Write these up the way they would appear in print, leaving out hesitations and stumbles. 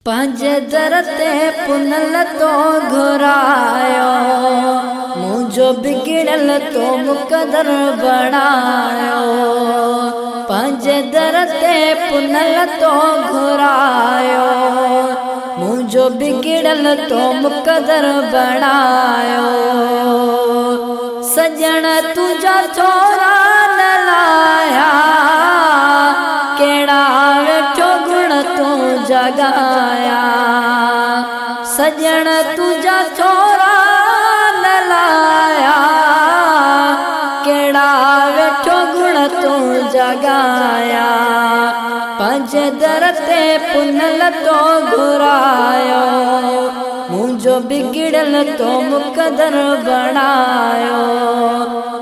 पंज दरते पुनल तो घुरायो, मुझो बिगड़ल तो मुकदर बनायो। पंज दरते पुनल तो घुरायो, मुझो बिगड़ल तो मुकदर बनायो। सजन तुझा छोरा न लाया, केड़ा वेठो गुण तू जगाया। सजन तुझा छोरा न लाया, केड़ा वेठो गुण तू जगाया। पंज दरते पुनल तो घुरायो, मुझो बिगड़ल तो मुकदर बनायो।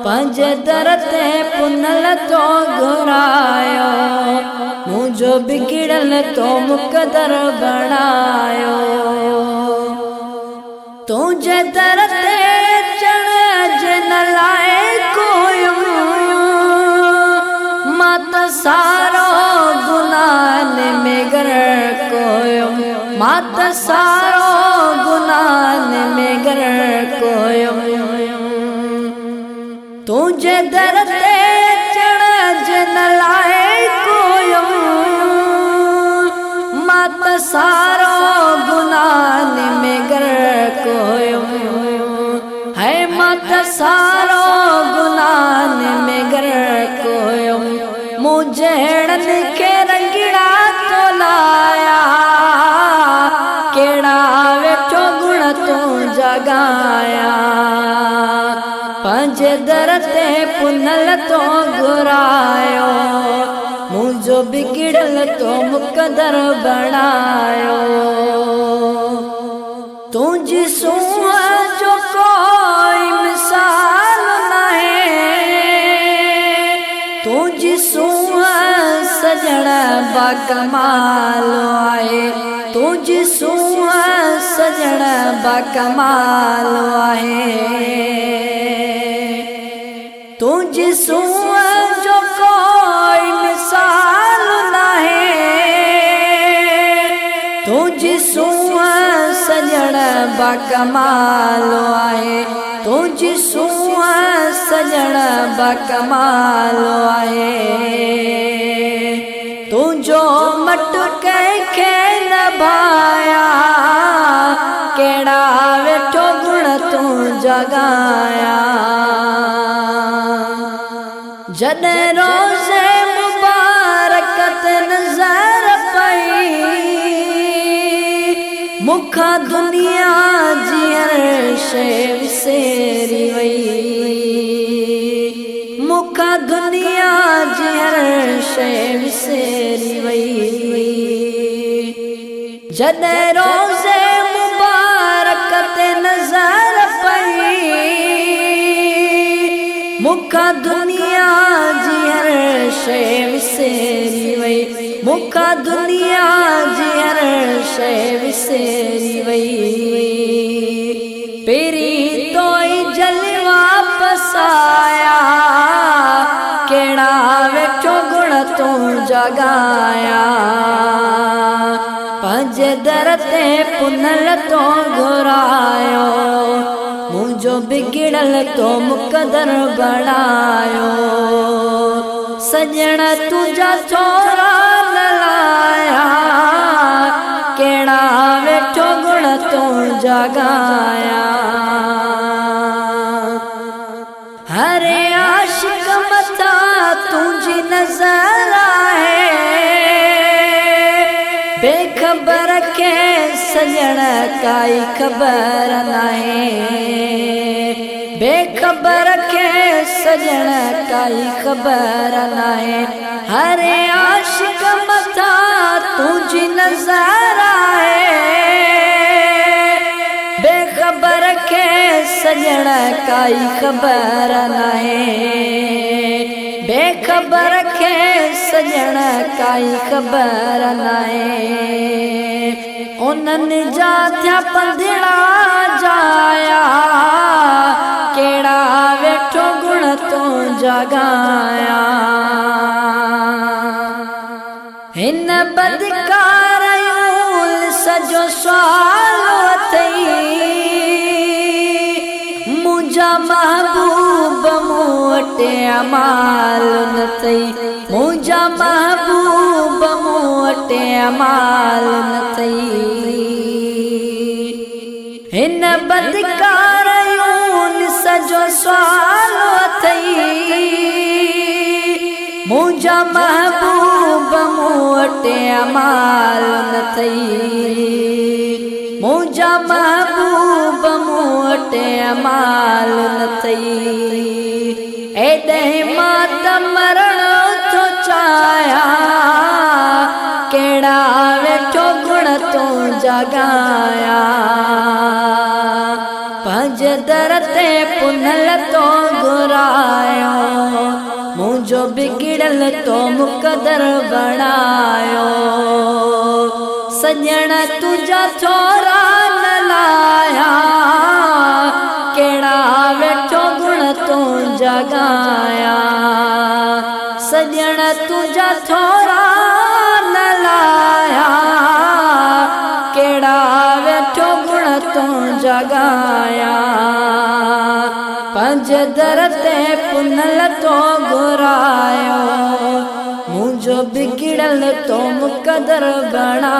पंज दरते पुनल तो घुरायो, मुझो बिगड़ल तो मुकदर बनायो। तुझे दरते चढ़ जन लाए कोयो, मत सारो गुनाह में गर कोयो। मत सारो गुनाह में गर कोयो। तुझे दरते चढ़ जन लाए कोयो, मत सारो गुनाह में गर कोयो। है मत सारो गुनाह में गर कोयो। मुझे के रंगीड़ा तो लाया, केड़ा वेठो गुण तू जगाया। पंज दरते पुनल तो घुरायो, मुझो बिगड़ल तो मुकदर बनायो। तुझ सूह जो कोई मिसाल नहीं, तुझ सूह सजण बाकमाल आए। तुझ सूह सजण बाकमाल आए। तुझ सूह जो कोई मिसाल नहीं, तुझ सूह सजण बाकमाल आए। तुझ सूह सजण बाकमाल आए। तुझो मटके के नभाया, केड़ा वेठो गुण तू जगाया। जद रोज़े मुबारकत नजर पई, मुखा दुनिया जियर शे विसेरी वई। मुखा दुनिया जियर शे विसेरी वई। जद रोज़े मुबारकत नजर पई, मुखा दुनिया जियर शे विसेरी वई। मुखा दुनिया जियर शे विसेरी वई। पेरी तोई जल वापस आया, केड़ा वेठो गुण तू जगाया। पंज दरते पुनल तो घुरायो, मुझो बिगड़ल तो मुकदर बनायो। सजन तुझा छोरा न लाया, केड़ा वेठो गुण तू जगाया। हरे आशिक मथा तुझी नजर आए, बेखबर के सजन काई खबर नहीं। बेखबर के सजन काई खबर नहीं। हरे आशिक मथा तुझी नजर आए, बेखबर के सजन काई खबर नहीं। बेखबर के सजन काई खबर नहीं। उन्हनि जा थिया पंधिड़ा जाया, केड़ा वेठो गुण तू जगाया। हिन बदकार सजो सवाल अथई मुझा महबूब मोटे अमाल न थई मुझा महबूब मोटे अमाल न थई हिन बदकार सजो सवाल अथई मुझा महबूब मोटे अमाल न थई मुझा महबूब मोटे अमाल न थई एदे मात मरण तो चाया केड़ा वेठो गुण तो जगाया पंज दर ते पुनल तो घुरायो मुझो बिगड़ल तो मुकदर बनायो सजण तुझा छोरा न लाया केड़ा वेठो गुण तो जगाया सजण तुझा छोरा न लाया केड़ा वेठो गुण तो जगाया पंज दर ते पुनल तो घुरायो मुझो बिगड़ल तो मुकदर बना।